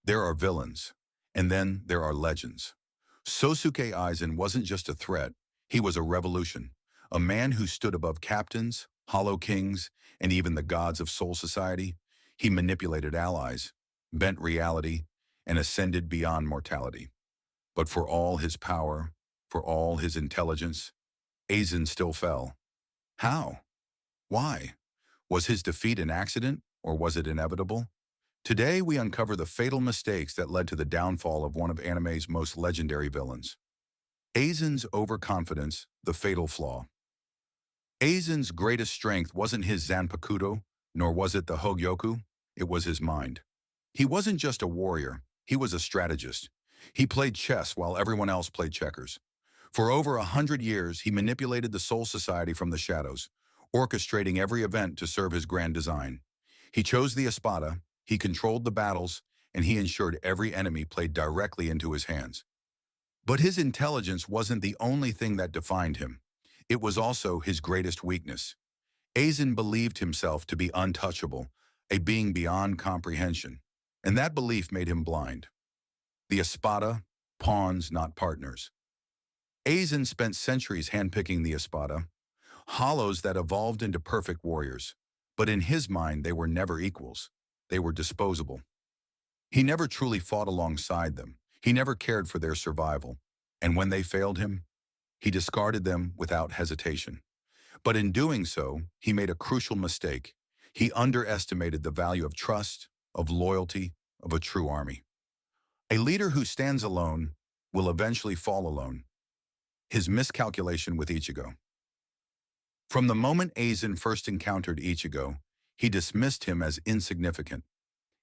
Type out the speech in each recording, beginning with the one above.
There are villains, and then there are legends. Sōsuke Aizen wasn't just a threat, he was a revolution. A man who stood above captains, hollow kings, and even the gods of Soul Society. He manipulated allies, bent reality, and ascended beyond mortality. But for all his power, for all his intelligence, Aizen still fell. How? Why? Was his defeat an accident, or was it inevitable? Today, we uncover the fatal mistakes that led to the downfall of one of anime's most legendary villains. Aizen's overconfidence, the fatal flaw. Aizen's greatest strength wasn't his Zanpakuto, nor was it the Hōgyoku, it was his mind. He wasn't just a warrior, he was a strategist. He played chess while everyone else played checkers. For over 100 years, he manipulated the Soul Society from the shadows, orchestrating every event to serve his grand design. He chose the Espada, he controlled the battles, and he ensured every enemy played directly into his hands. But his intelligence wasn't the only thing that defined him. It was also his greatest weakness. Aizen believed himself to be untouchable, a being beyond comprehension, and that belief made him blind. The Espada, pawns, not partners. Aizen spent centuries handpicking the Espada, hollows that evolved into perfect warriors. But in his mind, they were never equals. They were disposable. He never truly fought alongside them. He never cared for their survival. And when they failed him, he discarded them without hesitation. But in doing so, he made a crucial mistake. He underestimated the value of trust, of loyalty, of a true army. A leader who stands alone will eventually fall alone. His miscalculation with Ichigo. From the moment Aizen first encountered Ichigo, he dismissed him as insignificant.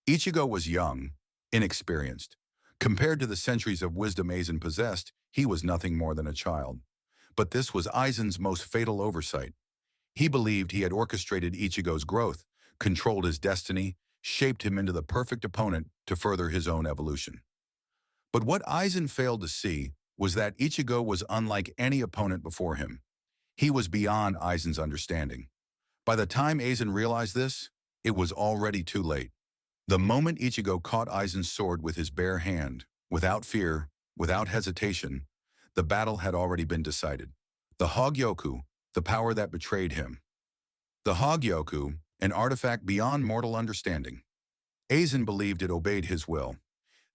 Ichigo was young, inexperienced. Compared to the centuries of wisdom Aizen possessed, he was nothing more than a child. But this was Aizen's most fatal oversight. He believed he had orchestrated Ichigo's growth, controlled his destiny, shaped him into the perfect opponent to further his own evolution. But what Aizen failed to see was that Ichigo was unlike any opponent before him. He was beyond Aizen's understanding. By the time Aizen realized this, it was already too late. The moment Ichigo caught Aizen's sword with his bare hand, without fear, without hesitation, the battle had already been decided. The Hōgyoku, the power that betrayed him. The Hōgyoku, an artifact beyond mortal understanding. Aizen believed it obeyed his will,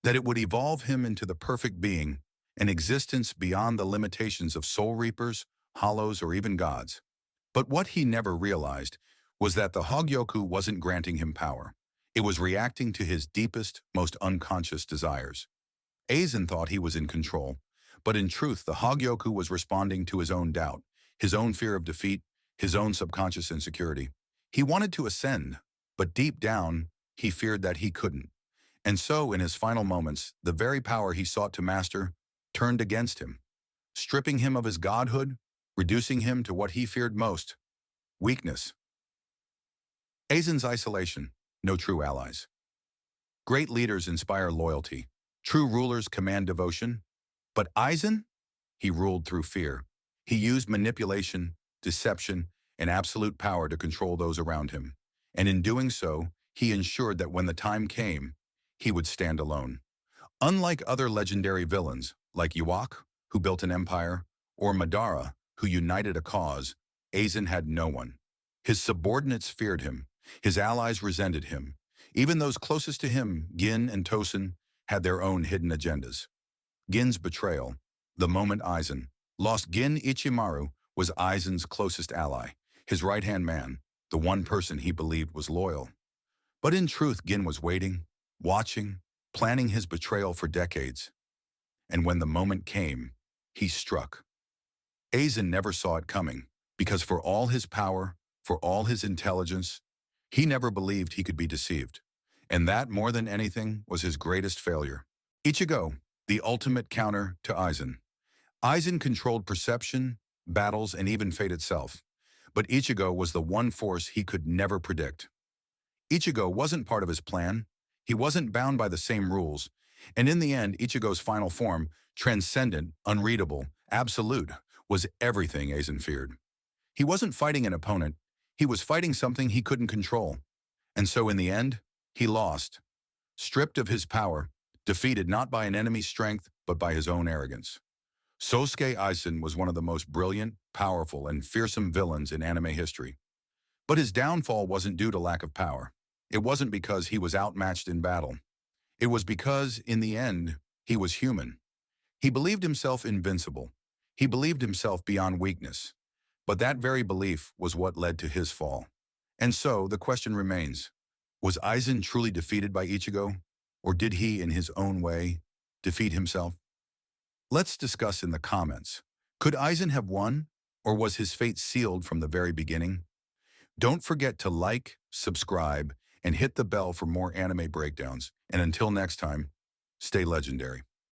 that it would evolve him into the perfect being, an existence beyond the limitations of soul reapers, hollows, or even gods. But what he never realized was that the Hōgyoku wasn't granting him power. It was reacting to his deepest, most unconscious desires. Aizen thought he was in control, but in truth the Hōgyoku was responding to his own doubt, his own fear of defeat, his own subconscious insecurity. He wanted to ascend, but deep down, he feared that he couldn't. And so, in his final moments, the very power he sought to master turned against him, stripping him of his godhood, reducing him to what he feared most, weakness. Aizen's isolation, no true allies. Great leaders inspire loyalty. True rulers command devotion. But Aizen? He ruled through fear. He used manipulation, deception, and absolute power to control those around him. And in doing so, he ensured that when the time came, he would stand alone. Unlike other legendary villains, like Ichigo, who built an empire, or Madara, who united a cause, Aizen had no one. His subordinates feared him. His allies resented him. Even those closest to him, Gin and Tosen, had their own hidden agendas. Gin's betrayal, the moment Aizen lost Gin Ichimaru, was Aizen's closest ally, his right-hand man, the one person he believed was loyal. But in truth, Gin was waiting, watching, planning his betrayal for decades. And when the moment came, he struck. Aizen never saw it coming, because for all his power, for all his intelligence, he never believed he could be deceived. And that, more than anything, was his greatest failure. Ichigo, the ultimate counter to Aizen. Aizen controlled perception, battles, and even fate itself. But Ichigo was the one force he could never predict. Ichigo wasn't part of his plan. He wasn't bound by the same rules. And in the end, Ichigo's final form, transcendent, unreadable, absolute, was everything Aizen feared. He wasn't fighting an opponent. He was fighting something he couldn't control. And so in the end, he lost. Stripped of his power, defeated not by an enemy's strength, but by his own arrogance. Sōsuke Aizen was one of the most brilliant, powerful, and fearsome villains in anime history. But his downfall wasn't due to lack of power. It wasn't because he was outmatched in battle. It was because, in the end, he was human. He believed himself invincible. He believed himself beyond weakness. But that very belief was what led to his fall. And so, the question remains, was Aizen truly defeated by Ichigo? Or did he, in his own way, defeat himself? Let's discuss in the comments. Could Aizen have won? Or was his fate sealed from the very beginning? Don't forget to like, subscribe, and hit the bell for more anime breakdowns. And until next time, stay legendary.